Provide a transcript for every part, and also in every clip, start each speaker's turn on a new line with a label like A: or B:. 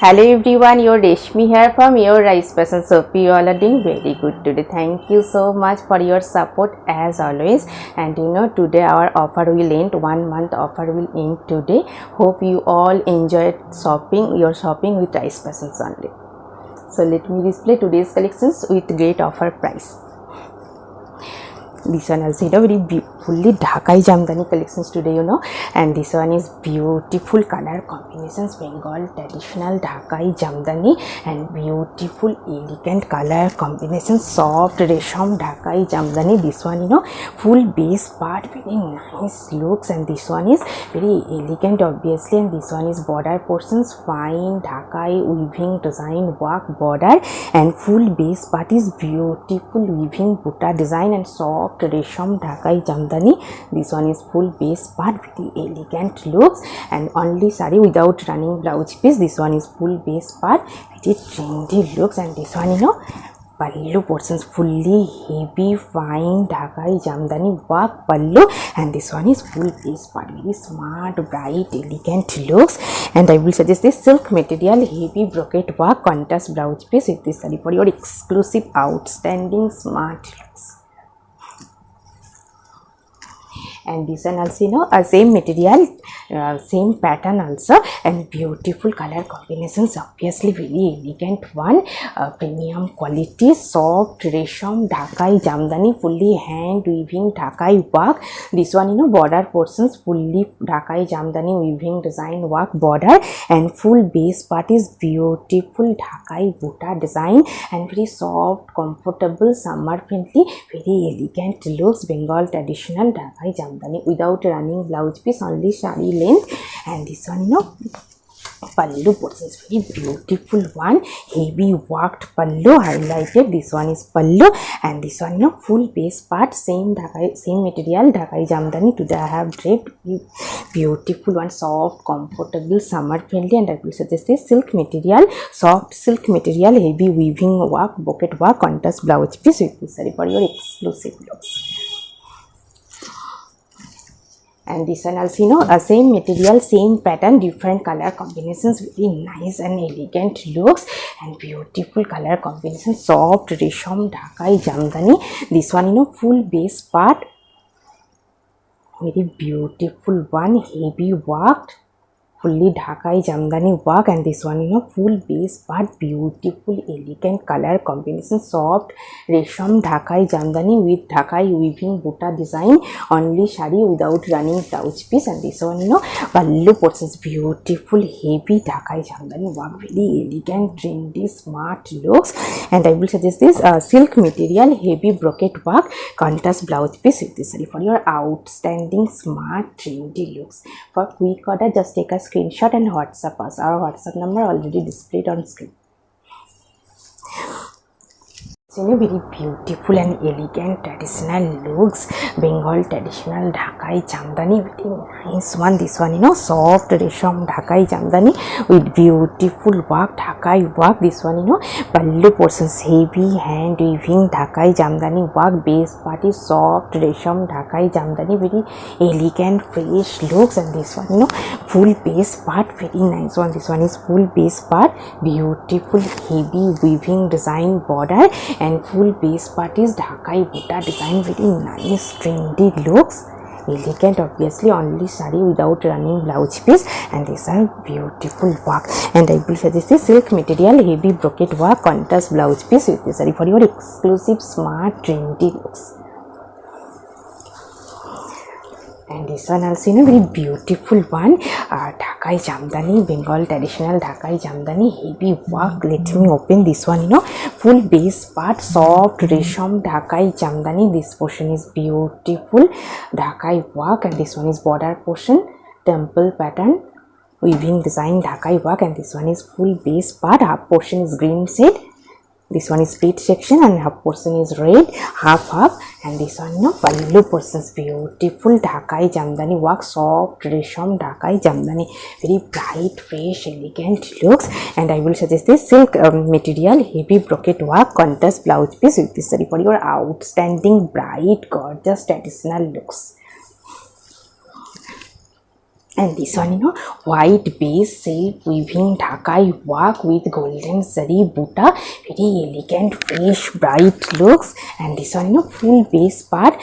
A: Hello everyone, your Reshmi here from your Rice Passion Shop. You all are doing very good today. Thank you so much for your support as always. And today our offer will end. 1 month offer will end today. Hope you all enjoyed your shopping with Rice Passions only. So let me display today's collections with great offer price. This one also very fully Dhakai Jamdani collections today, and this one is beautiful color combinations, Bengal traditional Dhakai Jamdani, and beautiful elegant color combinations, soft Resham Dhakai Jamdani. This one, full base part, very nice looks, and this one is very elegant obviously, and this one is border portions, fine Dhakai weaving design work border, and full base part is beautiful weaving butta design and soft Resham Dhakai Jamdani. This one is full base part, very elegant looks, and only sari without running blouse piece. This one is full base part, very trendy looks, and this one pallu portions fully heavy fine Dhakai Jamdani work pallu, and this one is full base part, very smart bright elegant looks. And I will suggest this silk material heavy brocade work contrast blouse piece with this sari for your exclusive outstanding smart looks. And this one also same material, same pattern also, and beautiful color combinations, obviously very elegant one, premium quality soft Resham Dhakai Jamdani, fully hand weaving Dhakai work. This one border portions fully Dhakai Jamdani weaving design work border, and full base part is beautiful Dhakai butta design, and very soft comfortable summer friendly very elegant looks, Bengal traditional Dhakai Jamdani without running blouse piece, only sari length. And this one pallu portions, very beautiful one, heavy worked pallu highlighted. This one is pallu, and this one full base part, same Dhakai, same material Dhakai Jamdani. Today I have draped beautiful one, soft comfortable summer friendly, and I will suggest this silk material, soft silk material heavy weaving work bouquet work contrast blouse piece with this sari for your exclusive looks. And this one also same material, same pattern, different color combinations, very nice and elegant looks, and beautiful color combinations, soft Resham Dhakai Jamdani. This one full base part, very beautiful one, heavy worked fully Dhakai Jamdani work, and this one full base part, beautiful elegant color combination, soft Resham Dhakai Jamdani with Dhakai weaving butta design, only sari without running blouse piece. And this one pallu portions, beautiful heavy Dhakai Jamdani work, very elegant trendy smart looks. And I will suggest this silk material heavy brocade work contrast blouse piece with this sari for your outstanding smart trendy looks. For quick order, just take a screenshot and WhatsApp us. Our WhatsApp number already displayed on screen. Very beautiful and elegant traditional looks, Bengal traditional Dhakai Jamdani, very nice one. This one soft Resham Dhakai Jamdani with beautiful work Dhakai work. This one pallu portions, heavy hand weaving Dhakai Jamdani work, base part is soft Resham Dhakai Jamdani, very elegant fresh looks. And this one full base part, very nice one. This one is full base part, beautiful heavy weaving design border, and full base part is Dhakai butta design, very nice trendy looks, elegant obviously, only sari without running blouse piece. And these are beautiful work, and I will suggest this silk material heavy brocade work contrast blouse piece with this sari for your exclusive smart trendy looks. And this one also very beautiful one, Dhakai Jamdani, Bengal traditional Dhakai Jamdani heavy work. Let me open this one full base part, soft Resham Dhakai Jamdani. This portion is beautiful Dhakai work, and this one is border portion, temple pattern weaving design Dhakai work, and this one is full base part, half portion is green shade, this one is split section, and half portion is red, half. And this one pallu portions, beautiful Dhakai Jamdani work, soft Resham Dhakai Jamdani, very bright fresh elegant looks. And I will suggest this silk material heavy brocade work contrast blouse piece with this sari for your outstanding bright gorgeous traditional looks. And this one, white base self weaving Dhakai work with golden zari buta, very elegant, fresh, bright looks. And this one, full base part,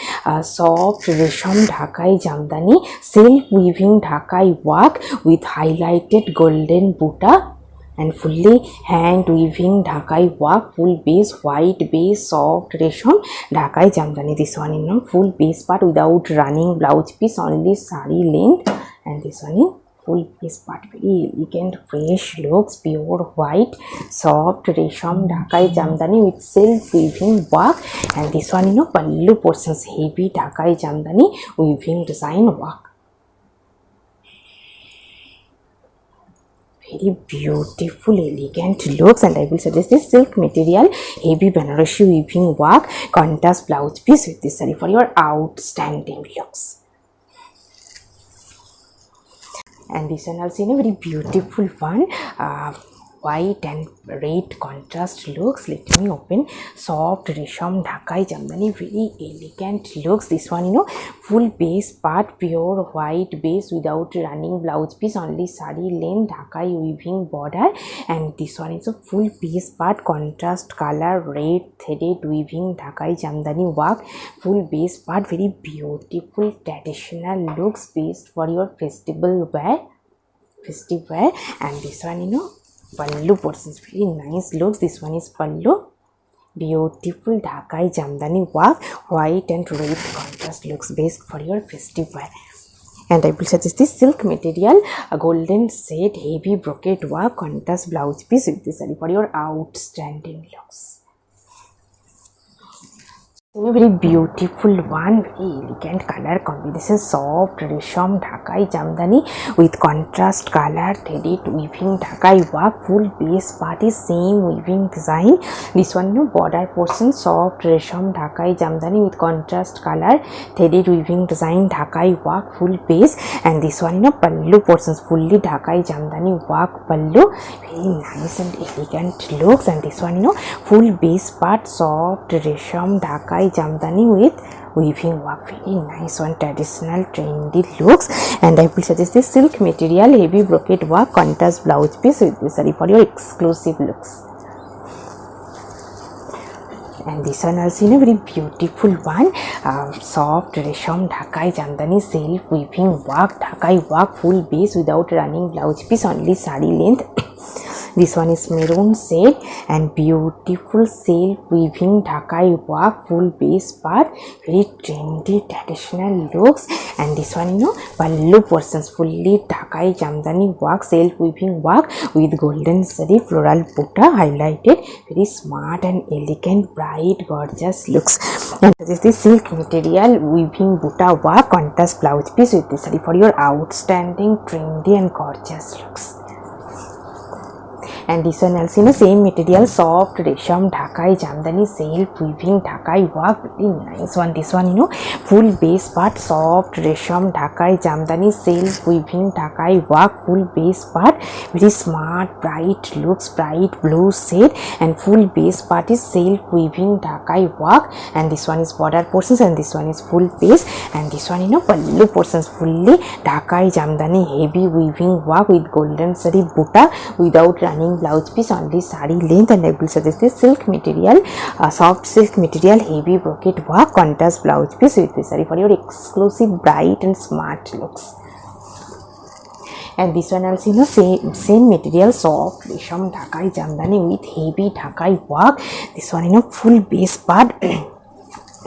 A: soft resham Dhakai jamdani, self weaving Dhakai work with highlighted golden buta. And fully hand weaving Dhakai work, full base, white base, soft resham Dhakai jamdani. This one, full base part without running blouse piece, only sari length. And this one is full base part, very elegant, fresh looks, pure white, soft resham Dhakai jamdani with self weaving work. And this one, pallu portions, heavy Dhakai jamdani weaving design work. Very beautiful, elegant looks. And I will suggest this silk material, heavy Banarasi weaving work, contrast blouse piece with this saree for your outstanding looks. And this one also a very beautiful one, white and red contrast looks. Let me open. Soft resham Dhakai jamdani, very elegant looks. This one, full base part, pure white base without running blouse piece, only sari length Dhakai weaving border. And this one is a full base part, contrast color, red threaded weaving Dhakai jamdani work, full base part, very beautiful traditional looks, based for your festival wear. And this one, pallu portions, very nice looks. This one is pallu, beautiful Dhakai jamdani work, white and red contrast looks, best for your festive wear. And I will suggest this silk material, a golden set, heavy brocade work, contrast blouse piece with this saree for your outstanding looks. A very beautiful one, very elegant color combination, soft resham Dhakai jamdani with contrast color, threaded weaving Dhakai work, full base part is same weaving design. This one, border portion, soft resham Dhakai jamdani with contrast color, threaded weaving design Dhakai work, full base. And this one, pallu portions, fully Dhakai jamdani work pallu, very nice and elegant looks. And this one, full base part, soft resham Dhakai jamdani with weaving work, very nice one, traditional trendy looks. And I will suggest this silk material, heavy brocade work, contrast blouse piece with this saree for your exclusive looks. And this one also a very beautiful one, soft resham Dhakai jamdani, self weaving work, Dhakai work, full base without running blouse piece, only sari length. This one is maroon shade and beautiful self weaving Dhakai work, full base part, very trendy traditional looks. And this one, pallu portions, fully Dhakai jamdani work, self weaving work with golden zari floral buta highlighted, very smart and elegant, bright, gorgeous looks. And this is the silk material weaving buta work, contrast blouse piece with this saree for your outstanding, trendy and gorgeous looks. And this one also same material, soft resham Dhakai jamdani, self weaving Dhakai work, very nice one. This one, full base part, soft resham Dhakai jamdani, self weaving Dhakai work, full base part, very smart, bright looks, bright blue shade. And full base part is self weaving Dhakai work. And this one is border portions, and this one is full base. And this one, pallu portions, fully Dhakai jamdani, heavy weaving work with golden zari buta without running blouse piece, only sari length. And I will suggest this silk material, soft silk material, heavy brocade work, contrast blouse piece with this saree for your exclusive, bright and smart looks. And this one also, same material, soft resham Dhakai jamdani with heavy Dhakai work. This one, full base part,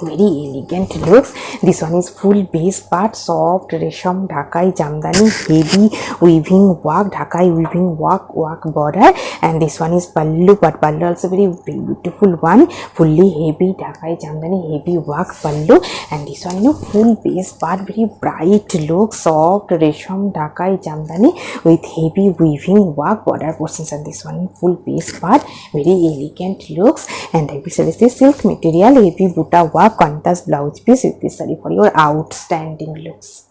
A: very elegant looks. This one is full base part, soft resham Dhakai jamdani, heavy weaving work, Dhakai weaving work border. And this one is pallu, but pallu also very beautiful one, fully heavy Dhakai jamdani, heavy work pallu. And this one, full base part, very bright look, soft resham Dhakai jamdani with heavy weaving work, border portions. And this one, full base part, very elegant looks. And I will suggest this silk material, heavy buta work, contrast blouse piece with this saree for your outstanding looks.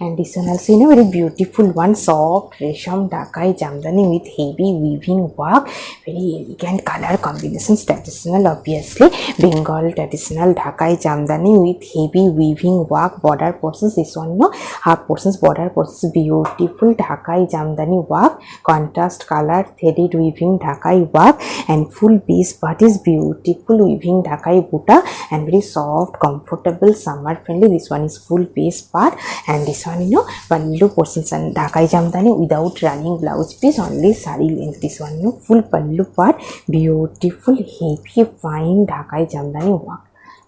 A: And this one also very beautiful one, soft resham Dhakai Jamdani with heavy weaving work, very elegant color combinations, traditional obviously Bengal traditional Dhakai Jamdani with heavy weaving work, border portions, this one half portions, border portions, beautiful Dhakai Jamdani work, contrast color threaded weaving Dhakai work, and full base part is beautiful weaving Dhakai buta and very soft, comfortable, summer friendly. This one is full base part, and this one pallu portions and Dhakai Jamdani without running blouse piece, only sari length. This one full pallu part, beautiful heavy fine Dhakai Jamdani work,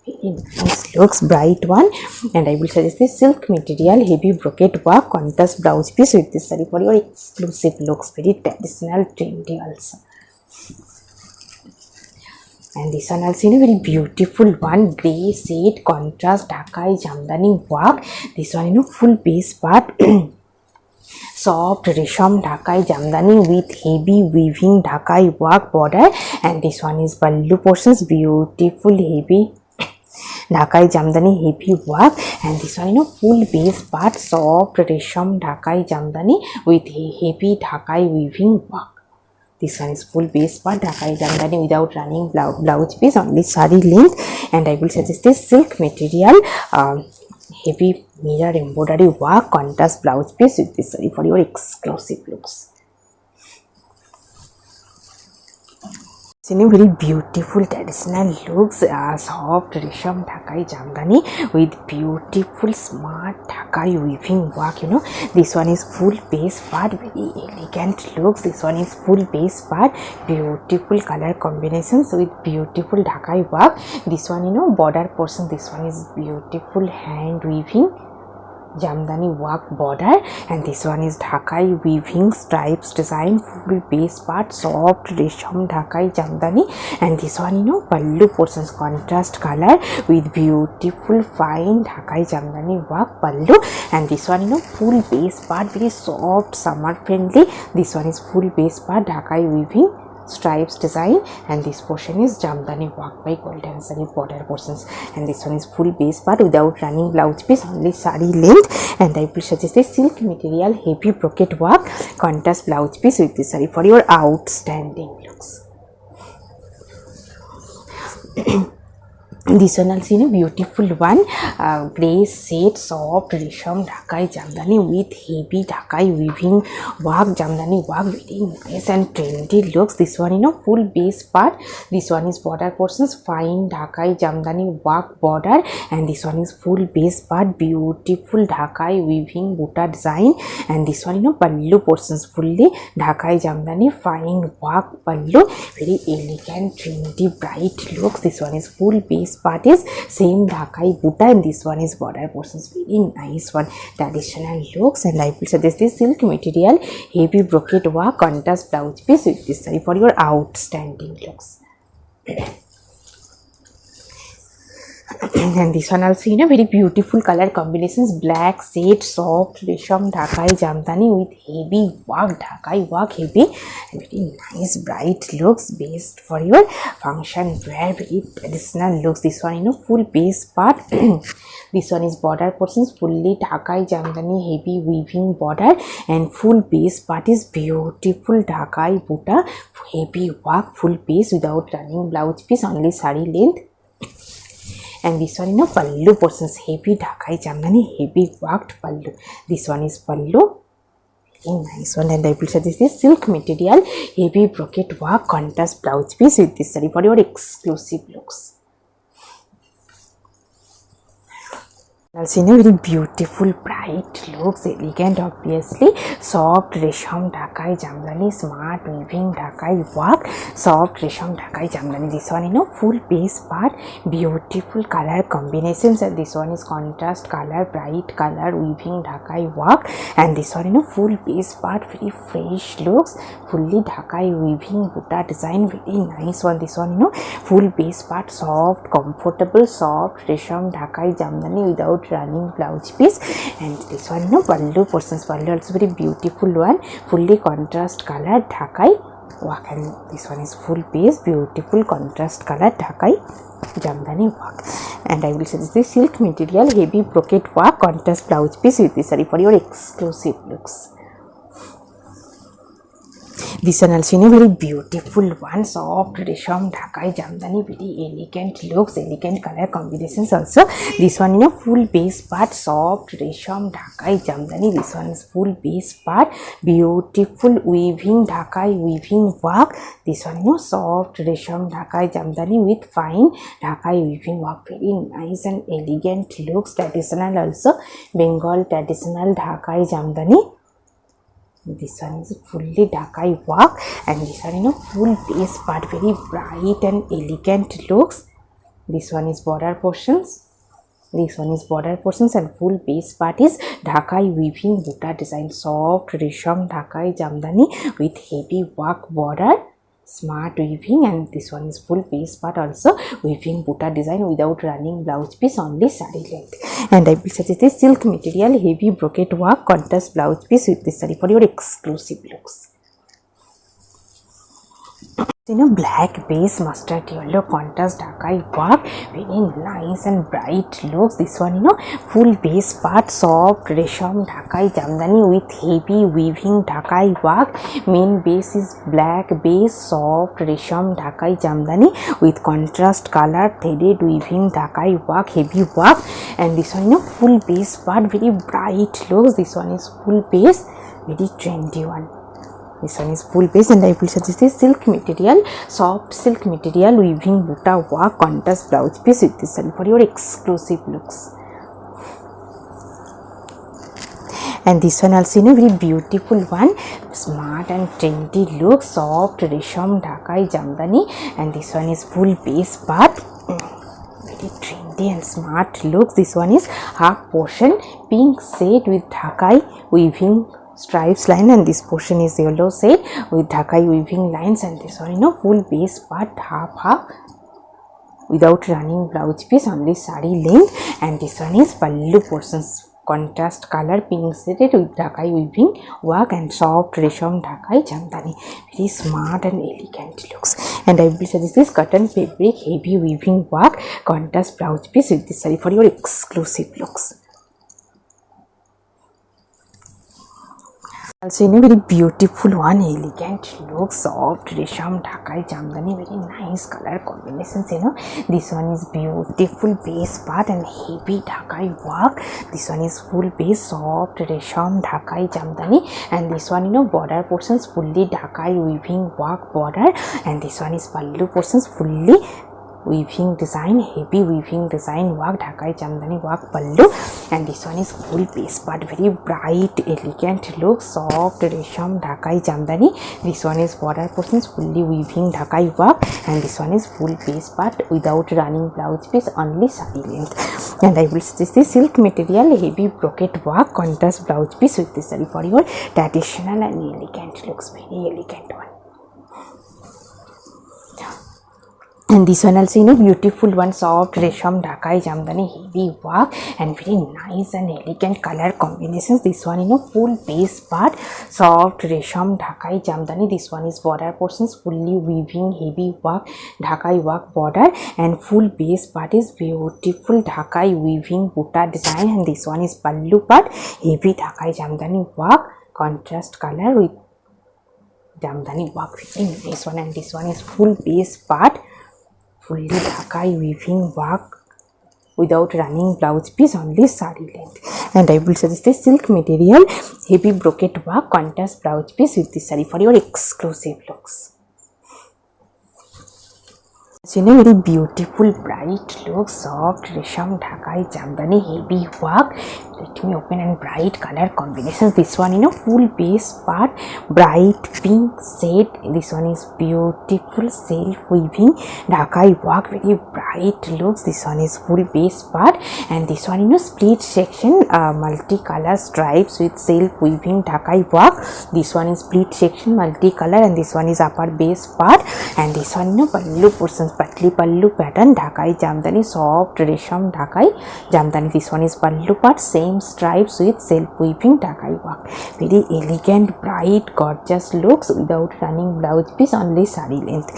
A: very nice looks, bright one. And I will suggest this silk material heavy brocade work, contrast blouse piece with this saree for your exclusive looks, very traditional trendy also. And this one also very beautiful one, grey shade contrast Dhakai Jamdani work. This one full base part soft resham Dhakai Jamdani with heavy weaving Dhakai work border, and this one is pallu portions, beautiful heavy Dhakai Jamdani heavy work, and this one full base part soft resham Dhakai Jamdani with heavy Dhakai weaving work. This one is full base part Dhakai Jamdani without running blouse piece, only sari length. And I will suggest this silk material heavy mirror embroidery work, contrast blouse piece with this saree for your exclusive looks. Very beautiful traditional looks, soft resham Dhakai Jamdani with beautiful smart Dhakai weaving work. This one is full base part, very elegant looks. This one is full base part, beautiful color combinations with beautiful Dhakai work. This one border portion, this one is beautiful hand weaving Jamdani work border, and this one is Dhakai weaving stripes design, full base part soft resham Dhakai Jamdani, and this one pallu portions, contrast color with beautiful fine Dhakai Jamdani work pallu, and this one full base part, very soft summer friendly. This one is full base part Dhakai weaving stripes design, and this portion is Jamdani work by golden saree border portions, and this one is full base part without running blouse piece, only sari length. And I will suggest a silk material heavy brocade work, contrast blouse piece with this saree for your outstanding looks. This one also beautiful one, grey shade soft resham Dhakai Jamdani with heavy Dhakai weaving work, Jamdani work, very nice and trendy looks. This one full base part, this one is border portions, fine Dhakai Jamdani work border, and this one is full base part, beautiful Dhakai weaving buta design, and this one pallu portions, fully Dhakai Jamdani fine work pallu, very elegant trendy bright looks. This one is full base part is same Dhakai buta, and this one is border portions, very nice one, traditional looks. And I will suggest this silk material heavy brocade work, contrast blouse piece with this saree for your outstanding looks. And this one also very beautiful color combinations, black shade soft resham Dhakai Jamdani with heavy work Dhakai work, heavy and very nice bright looks, based for your function wear, very traditional looks. This one full base part this one is border portions, fully Dhakai Jamdani heavy weaving border, and full base part is beautiful Dhakai buta heavy work, full base without running blouse piece, only sari length. And this one pallu portions, heavy Dhakai Jamdani heavy worked pallu. This one is pallu, very nice one. And I will suggest this silk material heavy brocade work, contrast blouse piece with this saree for your exclusive looks. Also very beautiful bright looks, elegant obviously, soft resham Dhakai Jamdani smart weaving Dhakai work, soft resham Dhakai Jamdani. This one full base part, beautiful color combinations, and this one is contrast color, bright color weaving Dhakai work, and this one full base part, very fresh looks, fully Dhakai weaving buta design, very nice one. This one full base part, soft comfortable soft resham Dhakai Jamdani without running blouse piece, and this one pallu portions, pallu also very beautiful one, fully contrast color Dhakai work, and this one is full base, beautiful contrast color Dhakai Jamdani work. And I will suggest this silk material, heavy brocade work, contrast blouse piece with this saree for your exclusive looks. This one also in a very beautiful one, soft resham Dhakai Jamdani, very elegant looks, elegant color combinations also. This one in a full base part, soft resham Dhakai Jamdani. This one is full base part, beautiful weaving Dhakai weaving work. This one in a soft resham Dhakai Jamdani with fine Dhakai weaving work, very nice and elegant looks. Traditional also, Bengal traditional Dhakai Jamdani. This one is fully Dhakai work, and this one in a full base part, very bright and elegant looks. This one is border portions. This one is border portions, and full base part is Dhakai weaving buta design, soft resham Dhakai Jamdani with heavy work border, smart weaving, and this one is full base part also, weaving buta design without running blouse piece, only saree length. And I will suggest this silk material, heavy brocade work, contrast blouse piece with this saree for your exclusive looks. In a black base, mustard yellow contrast Dhakai work, very nice and bright looks. This one, full base part, soft resham Dhakai Jamdani with heavy weaving Dhakai work. Main base is black base, soft resham Dhakai Jamdani with contrast color, threaded weaving Dhakai work, heavy work. And this one, full base part, very bright looks. This one is full base, very trendy one. This one is full base, and I will suggest this silk material, soft silk material, weaving buta work, contrast blouse piece with this saree for your exclusive looks. And this one also in a very beautiful one, smart and trendy look, soft resham Dhakai Jamdani, and this one is full base part, very trendy and smart looks. This one is half portion pink shade with Dhakai weaving stripes line, and this portion is yellow shade with Dhakai weaving lines, and this one full base part, half without running blouse piece, only saree length. And this one is pallu portions, contrast color pink shaded with Dhakai weaving work, and soft resham Dhakai Jamdani, very smart and elegant looks. And I will suggest this cotton fabric, heavy weaving work, contrast blouse piece with this saree for your exclusive looks. Also in a very beautiful one, elegant look, soft resham Dhakai Jamdani, very nice color combinations. This one is beautiful base part and heavy Dhakai work. This one is full base, soft resham Dhakai Jamdani, and this one border portions fully Dhakai weaving work border, and this one is pallu portions fully weaving design, heavy weaving design work, Dhakai Jamdani work pallu, and this one is full base part, very bright elegant look, soft resham Dhakai Jamdani. This one is border portions fully weaving Dhakai work, and this one is full base part without running blouse piece, only saree length. And I will suggest this silk material, heavy brocade work, contrast blouse piece with this saree for your traditional and elegant looks, very elegant one. And this one also beautiful one, soft resham Dhakai Jamdani, heavy work, and very nice and elegant color combinations. This one full base part, soft resham Dhakai Jamdani. This one is border portions fully weaving heavy work, Dhakai work border, and full base part is beautiful Dhakai weaving buta design, and this one is pallu part, heavy Dhakai Jamdani work, contrast color with Jamdani work, very nice one. And this one is full base part, fully Dhakai weaving work without running blouse piece, only saree length. And I will suggest this silk material, heavy brocade work, contrast blouse piece with this saree for your exclusive looks. It's in a very beautiful bright look, soft resham Dhakai Jamdani, heavy work. Let me open, and bright color combinations. This one full base part, bright pink shade. This one is beautiful self weaving Dhakai work, very bright looks. This one is full base part, and this one split section, multicolor stripes with self weaving Dhakai work. This one is split section, multicolor, and this one is upper base part, and this one pallu portions patli pallu pattern, Dhakai Jamdani, soft resham Dhakai Jamdani. This one is pallu part, same stripes with self weaving Dhakai work. Very elegant, bright, gorgeous looks without running blouse piece, only sari length.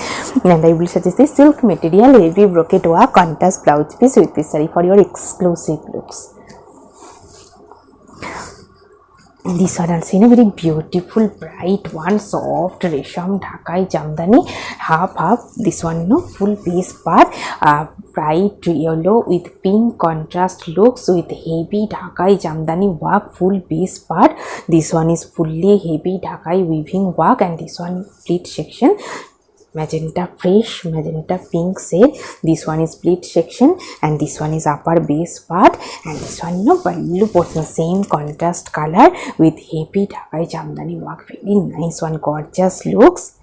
A: And I will suggest this silk material, heavy brocade work, contrast blouse piece with this sari for your exclusive looks. This one also very beautiful, bright one, soft resham Dhakai Jamdani, half. This one full base part, bright yellow with pink contrast looks with heavy Dhakai Jamdani work, full base part. This one is fully heavy Dhakai weaving work, and this one pleat section. Magenta, fresh magenta pink shade. This one is pleat section, and this one is upper base part, and this one pallu portion, same contrast color with heavy Dhakai Jamdani work. Very nice one, gorgeous looks,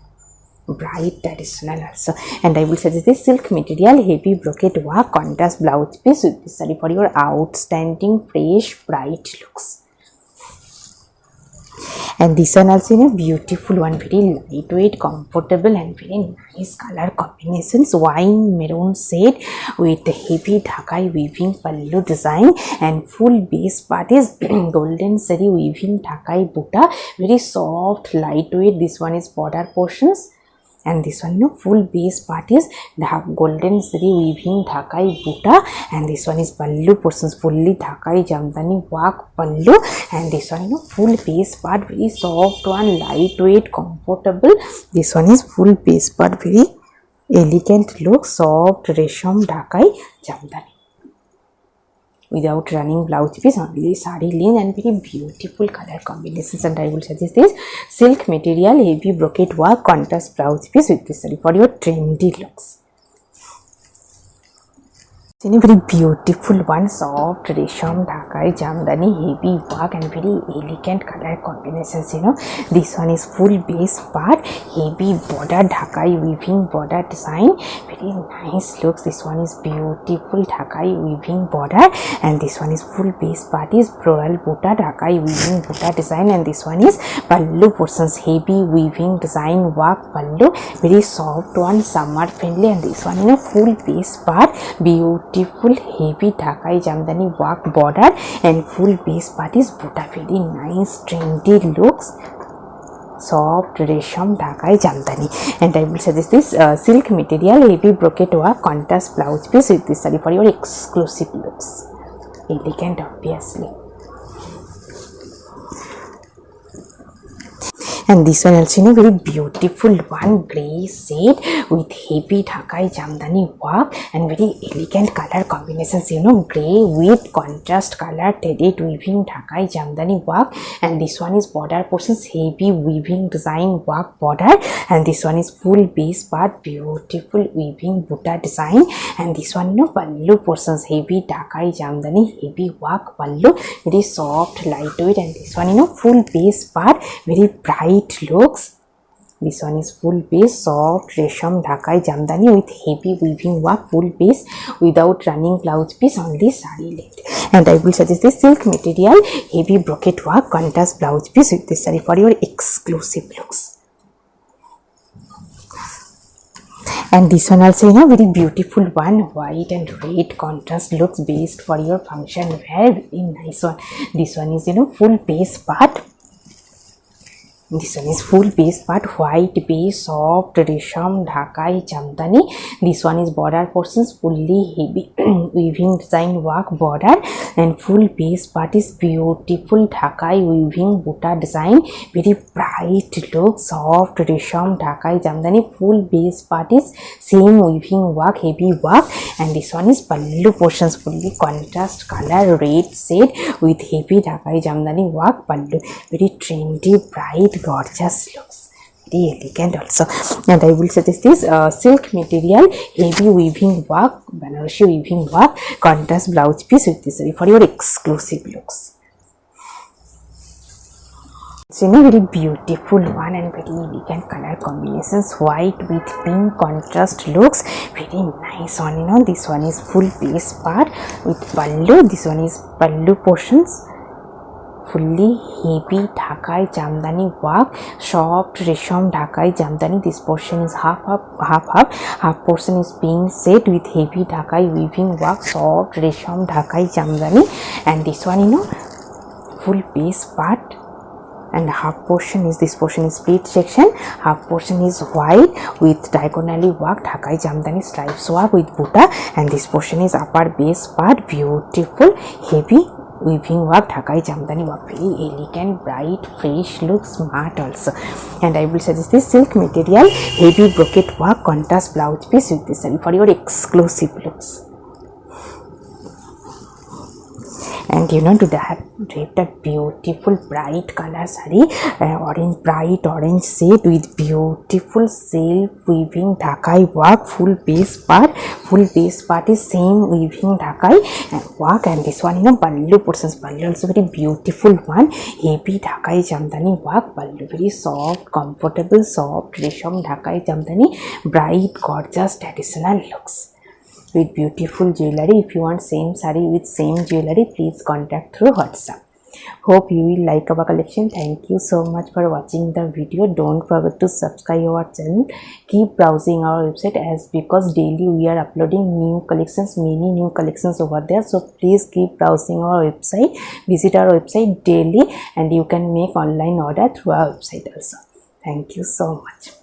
A: bright traditional also. And I will suggest this silk material, heavy brocade work, contrast blouse piece with this saree for your outstanding, fresh, bright looks. And this one also a beautiful one, very lightweight, comfortable, and very nice color combinations. Wine maroon shade with heavy Dhakai weaving pallu design, and full base part is golden zari weaving Dhakai butta, very soft, lightweight. This one is border portions, and this one full base part is the golden zari weaving Dhakai butta, and this one is pallu portions, fully Dhakai Jamdani work pallu, and this one full base part, very soft one, lightweight, comfortable. This one is full base part, very elegant look, soft resham Dhakai Jamdani without running blouse piece, only sari length, and very beautiful color combinations. And I will suggest this silk material, heavy brocade work, contrast blouse piece with this saree for your trendy looks. In a very beautiful one, soft resham Dhakai Jamdani, heavy work, and very elegant color combinations. This one is full base part, heavy border Dhakai weaving border design, very nice looks. This one is beautiful Dhakai weaving border, and this one is full base part is floral butta Dhakai weaving butta design, and this one is pallu portions, heavy weaving design work pallu, very soft one, summer friendly. And this one full base part, beautiful heavy Dhakai Jamdani work border, and full base part is butta, very nice trendy looks, soft resham Dhakai Jamdani. And I will suggest this silk material, heavy brocade work, contrast blouse piece with this saree for your exclusive looks. Elegant, obviously. And this one also very beautiful one, grey shade with heavy Dhakai Jamdani work, and very elegant color combinations. Grey with contrast color threaded weaving Dhakai Jamdani work, and this one is border portions, heavy weaving design work border, and this one is full base part, beautiful weaving butta design, and this one pallu portions, heavy Dhakai Jamdani heavy work pallu, very soft, lightweight, and this one full base part, very bright looks. This one is full base, soft resham Dhakai Jamdani with heavy weaving work, full base without running blouse piece, only sari length. And I will suggest this silk material, heavy brocade work, contrast blouse piece with this saree for your exclusive looks. And this one also very beautiful one, white and red contrast looks, based for your function wear, very nice one. This one is full base part. This one is full base part, white base, soft resham Dhakai Jamdani. This one is border portions, fully heavy weaving design work border, and full base part is beautiful Dhakai weaving butta design, very bright look, soft resham Dhakai Jamdani. Full base part is same weaving work, heavy work, and this one is pallu portions, fully contrast color, red shade with heavy Dhakai Jamdani work pallu, very trendy, bright, gorgeous looks, very elegant also. And I will suggest this silk material, heavy weaving work, Banarasi weaving work, contrast blouse piece with this for your exclusive looks. So very beautiful one, and very elegant color combinations, white with pink contrast looks, very nice one. This one is full base part with pallu, this one is pallu portions, fully heavy Dhakai Jamdani work, soft Resham Dhakai Jamdani. This portion is half portion is being set with heavy Dhakai weaving work, soft Resham Dhakai Jamdani, and this one full base part. And half portion is, this portion is split section, half portion is white with diagonally work Dhakai Jamdani stripes work with buta, and this portion is upper base part, beautiful heavy weaving work Dhakai Jamdani work, very elegant, bright, fresh, looks smart also. And I will suggest this silk material, heavy brocade work, contrast blouse piece with this saree for your exclusive looks. And to drape that beautiful bright color saree, bright orange shade with beautiful self weaving Dhakai work, full base part is same weaving Dhakai work. And this one pallu portions, pallu also very beautiful one, heavy Dhakai Jamdani work, pallu very soft, comfortable, soft Resham Dhakai Jamdani, bright, gorgeous, traditional looks with beautiful jewelry. If you want same saree with same jewelry, please contact through WhatsApp. Hope you will like our collection. Thank you so much for watching the video. Don't forget to subscribe our channel. Keep browsing our website, as because daily we are uploading new collections, many new collections over there. So please keep browsing our website, visit our website daily, and you can make online order through our website also. Thank you so much.